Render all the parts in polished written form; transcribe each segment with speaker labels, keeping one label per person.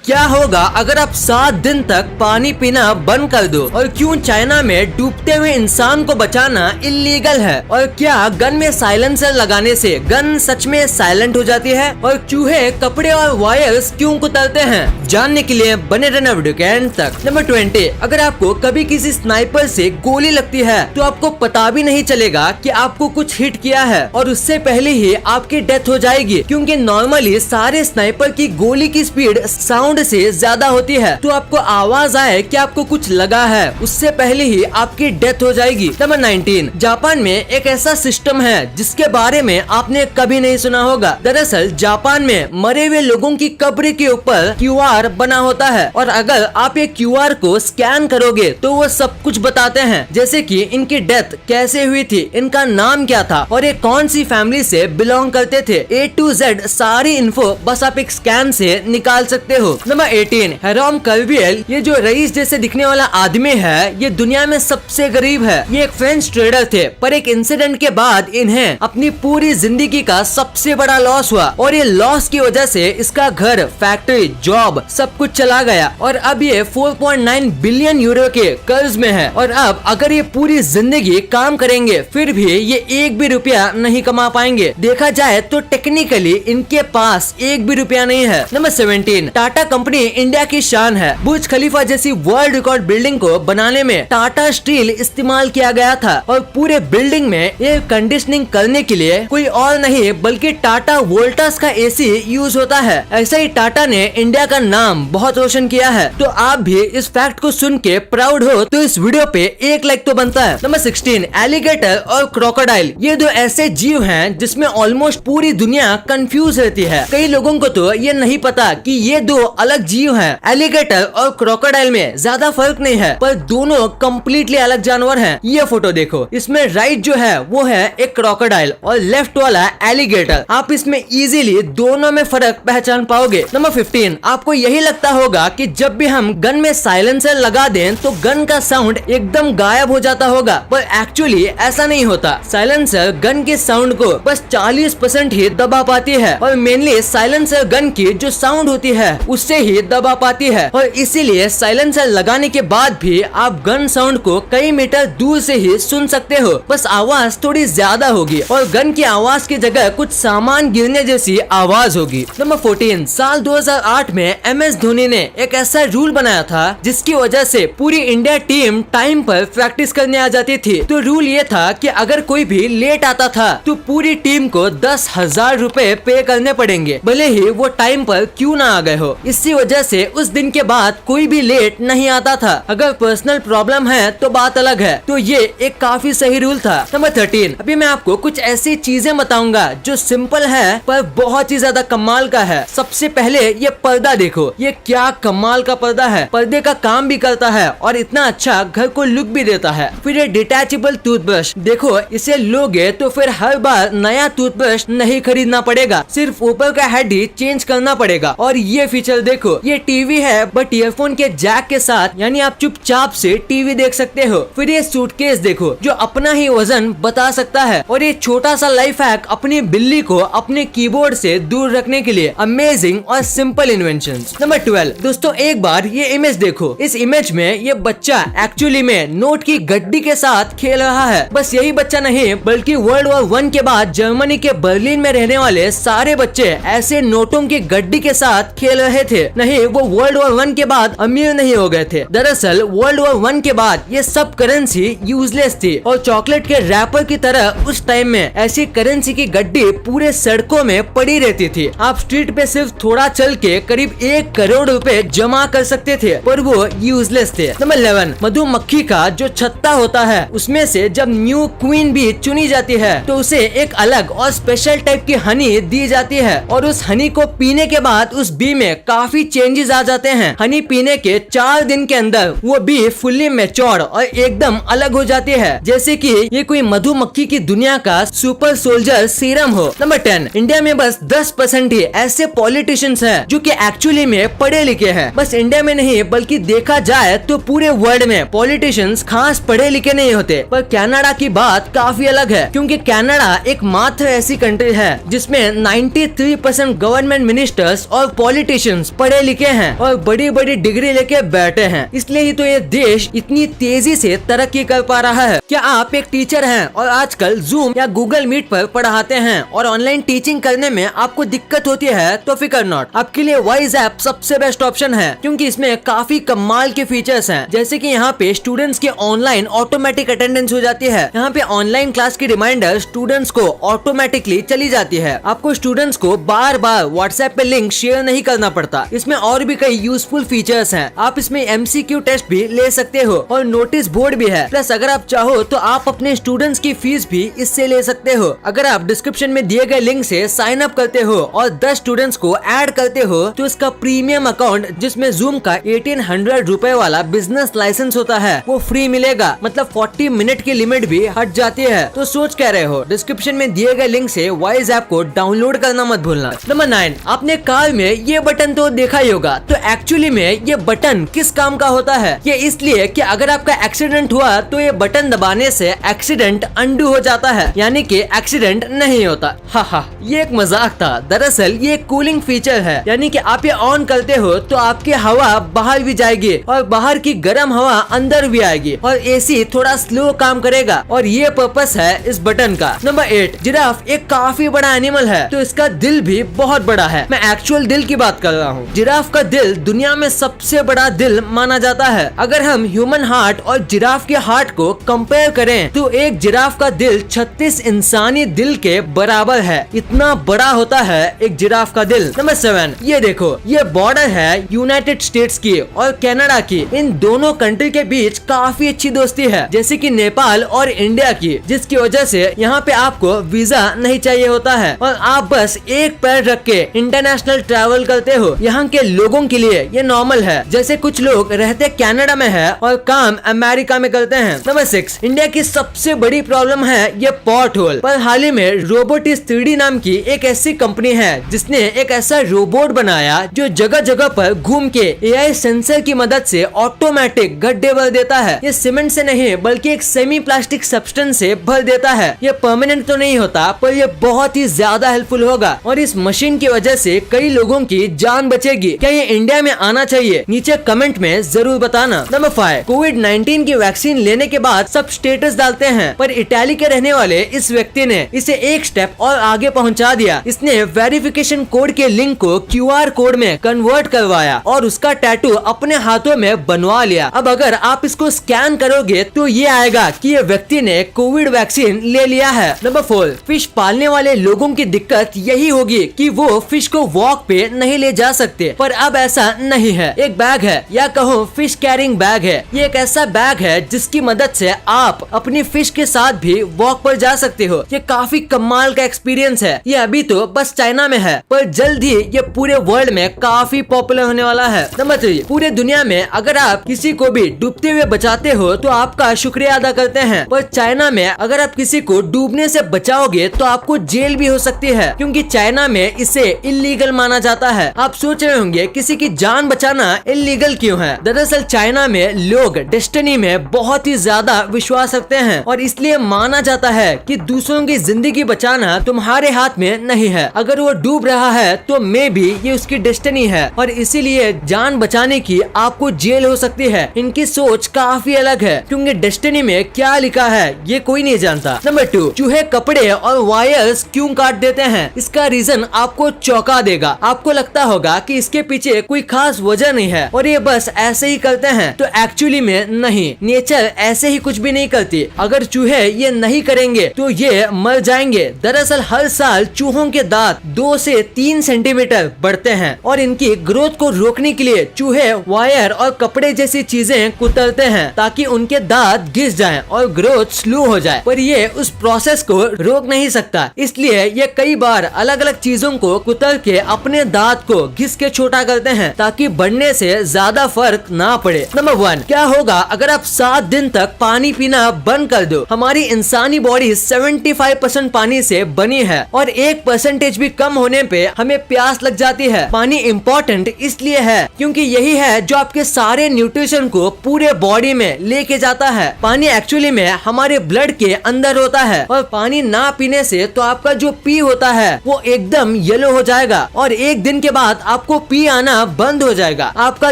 Speaker 1: क्या होगा अगर आप 7 दिन तक पानी पीना बंद कर दो, और क्यों चाइना में डूबते हुए इंसान को बचाना इलीगल है, और क्या गन में साइलेंसर लगाने से गन सच में साइलेंट हो जाती है, और चूहे कपड़े और वायर्स क्यों कुतरते हैं, जानने के लिए बने रहना वीडियो के एंड तक। नंबर 20, अगर आपको कभी किसी स्नाइपर से गोली लगती है तो आपको पता भी नहीं चलेगा कि आपको कुछ हिट किया है, और उससे पहले ही आपकी डेथ हो जाएगी, क्योंकि नॉर्मली सारे स्नाइपर की गोली की स्पीड साउंड से ज्यादा होती है। तो आपको आवाज आए कि आपको कुछ लगा है, उससे पहले ही आपकी डेथ हो जाएगी। नंबर 19, जापान में एक ऐसा सिस्टम है जिसके बारे में आपने कभी नहीं सुना होगा। दरअसल जापान में मरे हुए लोगों की कब्र के ऊपर QR बना होता है, और अगर आप ये QR को स्कैन करोगे तो वो सब कुछ बताते हैं, जैसे कि इनकी डेथ कैसे हुई थी, इनका नाम क्या था, और ये कौन सी फैमिली से बिलोंग करते थे। A to Z सारी इन्फो बस आप एक स्कैन से निकाल सकते हो। नंबर 18, हेरोम कर्वियल, ये जो रईस जैसे दिखने वाला आदमी है, ये दुनिया में सबसे गरीब है। ये एक फ्रेंच ट्रेडर थे, पर एक इंसिडेंट के बाद इन्हें अपनी पूरी जिंदगी का सबसे बड़ा लॉस हुआ, और ये लॉस की वजह से इसका घर, फैक्ट्री, जॉब सब कुछ चला गया, और अब ये 4.9 बिलियन यूरो के कर्ज में है। और अब अगर ये पूरी जिंदगी काम करेंगे फिर भी ये एक भी रुपया नहीं कमा पाएंगे। देखा जाए तो टेक्निकली इनके पास एक भी रुपया नहीं है। नंबर 17, टाटा कंपनी इंडिया की शान है। बुर्ज खलीफा जैसी वर्ल्ड रिकॉर्ड बिल्डिंग को बनाने में टाटा स्टील इस्तेमाल किया गया था, और पूरे बिल्डिंग में एयर कंडीशनिंग करने के लिए कोई और नहीं बल्कि टाटा वोल्टास का AC यूज होता है। ऐसा ही टाटा ने इंडिया का नाम बहुत रोशन किया है। तो आप भी इस फैक्ट को सुन के प्राउड हो तो इस वीडियो पे एक लाइक तो बनता है। नंबर 16, एलिगेटर और क्रोकोडाइल, ये दो ऐसे जीव हैं जिसमें ऑलमोस्ट पूरी दुनिया कंफ्यूज रहती है। कई लोगों को तो ये नहीं पता कि ये दो अलग जीव हैं। एलिगेटर और क्रोकोडाइल में ज्यादा फर्क नहीं है, पर दोनों कम्प्लीटली अलग जानवर हैं। ये फोटो देखो, इसमें राइट जो है वो है एक क्रोकोडाइल और लेफ्ट वाला एलिगेटर। आप इसमें इजीली दोनों में फर्क पहचान पाओगे। नंबर 15, आपको यही लगता होगा कि जब भी हम गन में साइलेंसर लगा दें तो गन का साउंड एकदम गायब हो जाता होगा, पर एक्चुअली ऐसा नहीं होता। साइलेंसर गन के साउंड को बस 40% ही दबा पाती है, और मेनली साइलेंसर गन की जो साउंड होती है उससे ही दबा पाती है, और इसीलिए साइलेंसर लगाने के बाद भी आप गन साउंड को कई मीटर दूर से ही सुन सकते हो। बस आवाज थोड़ी ज्यादा होगी, और गन की आवाज की जगह कुछ सामान गिरने जैसी आवाज होगी। नंबर 14, साल 2008 में MS धोनी ने एक ऐसा रूल बनाया था जिसकी वजह से पूरी इंडिया टीम टाइम पर प्रैक्टिस करने आ जाती थी। तो रूल ये था कि अगर कोई भी लेट आता था तो पूरी टीम को 10,000 रुपए पे करने पड़ेंगे, भले ही वो टाइम पर क्यों ना आ गए हो। इसी वजह से उस दिन के बाद कोई भी लेट नहीं आता था। अगर पर्सनल प्रॉब्लम है तो बात अलग है। तो ये एक काफी सही रूल था। नंबर 13, अभी मैं आपको कुछ ऐसी चीजें बताऊंगा जो सिंपल है पर बहुत ही ज्यादा कमाल का है। सबसे पहले ये पर्दा देखो, ये क्या कमाल का पर्दा है। पर्दे का काम भी करता है और इतना अच्छा घर को लुक भी देता है। फिर ये डिटैचेबल टूथब्रश देखो, इसे लोगे तो फिर हर बार नया टूथब्रश नहीं खरीदना पड़ेगा, सिर्फ ऊपर का हेड ही चेंज करना पड़ेगा। और ये फीचर देखो, ये टीवी है बट ईयरफोन के जैक के साथ, यानी आप चुपचाप से टीवी देख सकते हो। फिर ये सूटकेस देखो जो अपना ही वजन बता सकता है, और ये छोटा सा लाइफ हैक अपनी बिल्ली को अपने कीबोर्ड से दूर रखने के लिए। अमेजिंग और सिंपल इन्वेंशंस। नंबर 12, दोस्तों एक बार ये इमेज देखो। इस इमेज में ये बच्चा एक्चुअली में नोट की गड्डी के साथ खेल रहा है। बस यही बच्चा नहीं बल्कि वर्ल्ड वॉर 1 के बाद जर्मनी के बर्लिन में रहने वाले सारे बच्चे ऐसे नोटों की गड्डी के साथ खेल रहे थे। नहीं, वो वर्ल्ड वॉर 1 के बाद अमीर नहीं हो गए थे। दरअसल वर्ल्ड वॉर 1 के बाद ये सब करेंसी यूजलेस थी, और चॉकलेट के रैपर की तरह उस टाइम में ऐसी करेंसी की गड्डी पूरे सड़कों में पड़ी रहती थी। आप स्ट्रीट पे सिर्फ थोड़ा चल के करीब 1 करोड़ रुपए जमा कर सकते थे, पर वो यूजलेस थे। नंबर 11, मधुमक्खी का जो छत्ता होता है उसमें से जब न्यू क्वीन भी चुनी जाती है तो उसे एक अलग और स्पेशल टाइप की हनी दी जाती है, और उस हनी को पीने के बाद उस बी में काफी चेंजेस आ जाते हैं। हनी पीने के 4 दिन के अंदर वो बी फुल्ली मैच्योर और एकदम अलग हो जाती है, जैसे कि ये कोई मधुमक्खी की दुनिया का सुपर सोल्जर सीरम हो। नंबर 10, इंडिया में बस 10% ही ऐसे पॉलिटिशियंस हैं जो कि एक्चुअली में पढ़े लिखे हैं। बस इंडिया में नहीं बल्कि देखा जाए तो पूरे वर्ल्ड में पॉलिटिशियंस खास पढ़े लिखे नहीं होते। पर कनाडा की बात काफी अलग है, क्योंकि कनाडा एकमात्र ऐसी कंट्री है जिसमें 93% गवर्नमेंट मिनिस्टर्स और पॉलिटिशियंस पढ़े लिखे हैं और बड़ी बड़ी डिग्री लेके बैठे हैं। इसलिए ही तो ये देश इतनी तेजी से तरक्की कर पा रहा है। क्या आप एक टीचर हैं और आजकल जूम या गूगल मीट पर पढ़ाते हैं और ऑनलाइन टीचिंग करने में आपको दिक्कत होती है? तो फिकर नॉट, आपके लिए वाइज ऐप सबसे बेस्ट ऑप्शन है, क्योंकि इसमें काफी कमाल के फीचर्स हैं। जैसे कि यहाँ पे स्टूडेंट्स की ऑनलाइन ऑटोमेटिक अटेंडेंस हो जाती है। यहाँ पे ऑनलाइन क्लास की रिमाइंडर स्टूडेंट्स को ऑटोमेटिकली चली जाती है। आपको स्टूडेंट्स को बार बार व्हाट्सएप पे लिंक शेयर नहीं करना पड़ता। इसमें और भी कई यूजफुल फीचर्स हैं। आप इसमें MCQ टेस्ट भी ले सकते हो और नोटिस बोर्ड भी है। प्लस अगर आप चाहो तो आप अपने स्टूडेंट्स की फीस भी इससे ले सकते हो। अगर आप डिस्क्रिप्शन में दिए गए लिंक से साइन अप करते हो और 10 स्टूडेंट्स को ऐड करते हो तो इसका प्रीमियम अकाउंट, जिसमें जूम का 1800 रुपए वाला बिजनेस लाइसेंस होता है, वो फ्री मिलेगा। मतलब 40 मिनट की लिमिट भी हट जाती है। तो सोच कह रहे हो? डिस्क्रिप्शन में दिए गए लिंक से वाइज ऐप को डाउनलोड करना मत भूलना। नंबर 9, आपने कार में ये बटन तो देखा ही होगा। तो एक्चुअली में ये बटन किस काम का होता है? ये इसलिए कि अगर आपका एक्सीडेंट हुआ तो ये बटन दबाने से एक्सीडेंट अंडू हो जाता है, यानी कि एक्सीडेंट नहीं होता। हा, ये एक मजाक था। दरअसल ये कूलिंग फीचर है, यानी कि आप ये ऑन करते हो तो आपकी हवा बाहर भी जाएगी और बाहर की गर्म हवा अंदर भी आएगी और AC थोड़ा स्लो काम करेगा, और ये पर्पस है इस बटन का। नंबर 8, जिराफ एक काफी बड़ा एनिमल है, तो इसका दिल भी बहुत बड़ा है। मैं एक्चुअल दिल की बात कर रहा हूँ। जिराफ का दिल दुनिया में सबसे बड़ा दिल माना जाता है। अगर हम ह्यूमन हार्ट और जिराफ के हार्ट को कंपेयर करें तो एक जिराफ का दिल 36 इंसानी दिल के बराबर है। इतना बड़ा होता है एक जिराफ का दिल। नंबर 7, ये देखो, ये बॉर्डर है यूनाइटेड स्टेट्स की और कनाडा की। इन दोनों कंट्री के बीच काफी अच्छी दोस्ती है, जैसे कि नेपाल और इंडिया की, जिसकी वजह से यहाँ पे आपको वीजा नहीं चाहिए होता है और आप बस एक पैर रख के इंटरनेशनल ट्रैवल करते हो। यहाँ के लोगों के लिए ये नॉर्मल है। जैसे कुछ लोग रहते कनाडा में है और काम अमेरिका में करते हैं। नंबर 6, इंडिया की सबसे बड़ी प्रॉब्लम है ये पॉट होल। पर हाल ही में रोबोटिक्स 3D नाम की एक ऐसी कंपनी है जिसने एक ऐसा रोबोट बनाया जो जगह जगह पर घूम के AI सेंसर की मदद से ऑटोमेटिक गड्ढे भर देता है। ये सीमेंट से नहीं बल्कि एक सेमी प्लास्टिक सब्सटेंस से भर देता है। ये परमानेंट तो नहीं होता, पर ये बहुत ही ज्यादा हेल्पफुल होगा और इस मशीन की वजह से कई लोगों की जान बचेगी। क्या ये इंडिया में आना चाहिए? नीचे कमेंट में जरूर बताना। नंबर 5, कोविड-19 की वैक्सीन लेने के बाद सब स्टेटस डालते हैं, पर इटाली के रहने वाले इस व्यक्ति ने इसे एक स्टेप और आगे पहुंचा दिया। इसने वेरिफिकेशन कोड के लिंक को QR कोड में कन्वर्ट करवाया और उसका टैटू अपने हाथों में बनवा लिया। अब अगर आप इसको स्कैन करोगे तो ये आएगा कि ये व्यक्ति ने कोविड वैक्सीन ले लिया है। नंबर 4, फिश पालने वाले लोगों की दिक्कत यही होगी कि वो फिश को वॉक पे नहीं ले जा सकते, पर अब ऐसा नहीं है। एक बैग है, या कहो फिश कैरिंग बैग है। ये एक ऐसा बैग है जिसकी मदद से आप अपनी फिश के साथ भी वॉक पर जा सकते हो। ये काफी कमाल का एक्सपीरियंस है। ये अभी तो बस चाइना में है, पर जल्द ही ये पूरे वर्ल्ड में काफी पॉपुलर होने वाला है। नंबर 3, पूरे दुनिया में अगर आप किसी को भी डूबते हुए बचाते हो तो आपका शुक्रिया अदा करते हैं, पर चाइना में अगर आप किसी को डूबने से बचाओगे तो आपको जेल भी हो सकती है, क्योंकि चाइना में इसे इलीगल माना जाता है। आप सोच रहे होंगे किसी की जान बचाना इलीगल क्यों है? दरअसल चाइना में लोग डेस्टिनी में बहुत ही ज्यादा विश्वास रखते हैं और इसलिए माना जाता है कि दूसरों की जिंदगी बचाना तुम्हारे हाथ में नहीं है। अगर वो डूब रहा है तो मे भी ये उसकी डेस्टिनी है और इसीलिए जान बचाने की आपको जेल हो सकती है। इनकी सोच काफी अलग है, क्योंकि डेस्टिनी में क्या लिखा है ये कोई नहीं जानता। नंबर 2, चूहे कपड़े और वायर्स क्यों काट देते हैं? इसका रीजन आपको चौंका देगा। आपको लगता होगा कि इसके पीछे कोई खास वजह नहीं है और ये बस ऐसे ही करते हैं, तो एक्चुअली में नहीं। नेचर ऐसे ही कुछ भी नहीं करती। अगर चूहे ये नहीं करेंगे तो ये मर जाएंगे। दरअसल हर साल चूहों के दांत 2 से 3 सेंटीमीटर बढ़ते हैं और इनकी ग्रोथ को रोकने के लिए चूहे वायर और कपड़े जैसी चीजें कुतरते हैं ताकि उनके दांत घिस जाएं और ग्रोथ स्लो हो जाए, पर ये उस प्रोसेस को रोक नहीं सकता। इसलिए ये कई बार अलग अलग चीजों को कुतर के अपने दांत को घिस के छोटा करते हैं ताकि बढ़ने से ज्यादा फर्क ना पड़े। नंबर 1, क्या होगा अगर आप 7 दिन तक पानी पीना बंद कर दो? हमारी इंसानी बॉडी 75% पानी से बनी है और 1% भी कम होने पे हमें प्यास लग जाती है। पानी इम्पोर्टेंट इसलिए है क्योंकि यही है जो आपके सारे न्यूट्रिशन को पूरे बॉडी में लेके जाता है। पानी एक्चुअली में हमारे ब्लड के अंदर होता है और पानी ना पीने से तो आपका जो पी होता है वो एकदम येलो हो जाएगा और एक दिन के बाद आपको पी आना बंद हो जाएगा। आपका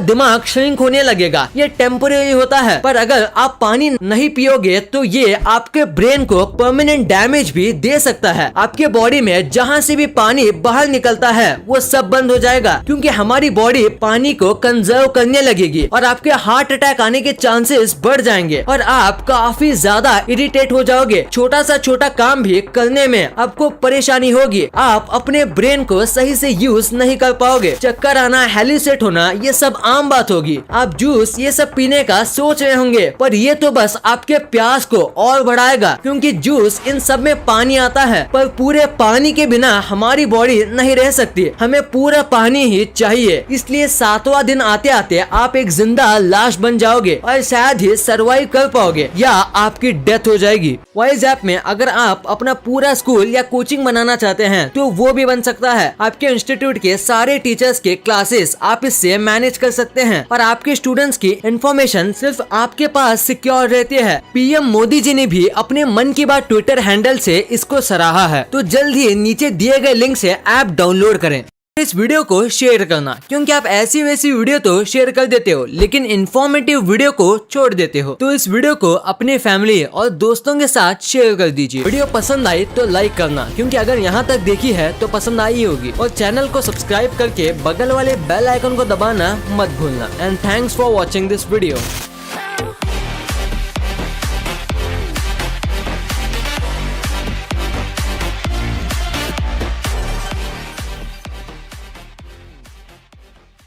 Speaker 1: दिमाग श्रिंक होने लगेगा। ये टेम्पोरेरी होता है, पर अगर आप पानी नहीं पियोगे तो ये आपके ब्रेन को परमानेंट डैमेज भी दे सकता है। आपके बॉडी में जहाँ से भी पानी बाहर निकलता है वो सब बंद हो जाएगा क्योंकि हमारी बॉडी पानी को कंजर्व करने लगेगी और आपके हार्ट अटैक आने के चांसेस बढ़ जाएंगे और आप काफी ज्यादा इरिटेट हो जाओगे। छोटा काम भी करने में आपको परेशानी होगी। आप अपने ब्रेन को सही से यूज नहीं कर पाओगे। चक्कर आना, हेलुसिनेट होना, ये सब आम बात होगी। आप जूस ये सब पीने का सोच रहे होंगे, पर ये तो बस आपके प्यास को और बढ़ाएगा क्योंकि जूस इन सब में पानी आता है, पर पूरे पानी के बिना हमारी बॉडी नहीं रह सकती। हमें पूरा पानी ही चाहिए। इसलिए 7वां दिन आते आते आप एक जिंदा लाश बन जाओगे और शायद ही सरवाइव कर पाओगे या आपकी डेथ हो जाएगी। वाइज ऐप में अगर आप अपना पूरा स्कूल या कोचिंग बनाना चाहते हैं तो वो भी बन सकता है। आपके इंस्टीट्यूट के सारे टीचर्स के क्लासेस आप इससे मैनेज कर सकते हैं और आपके स्टूडेंट्स की इंफॉर्मेशन सिर्फ आपके पास सिक्योर रहती है। पीएम मोदी जी ने भी अपने मन की बात ट्विटर हैंडल से इसको सराहा है। तो जल्द ही नीचे दिए गए लिंक से ऐप डाउनलोड करें। इस वीडियो को शेयर करना क्योंकि आप ऐसी वैसी वीडियो तो शेयर कर देते हो लेकिन इन्फॉर्मेटिव वीडियो को छोड़ देते हो। तो इस वीडियो को अपने फैमिली और दोस्तों के साथ शेयर कर दीजिए। वीडियो पसंद आई तो लाइक करना क्योंकि अगर यहाँ तक देखी है तो पसंद आई होगी और चैनल को सब्सक्राइब करके बगल वाले बेल आइकन को दबाना मत भूलना। And thanks for watching this video.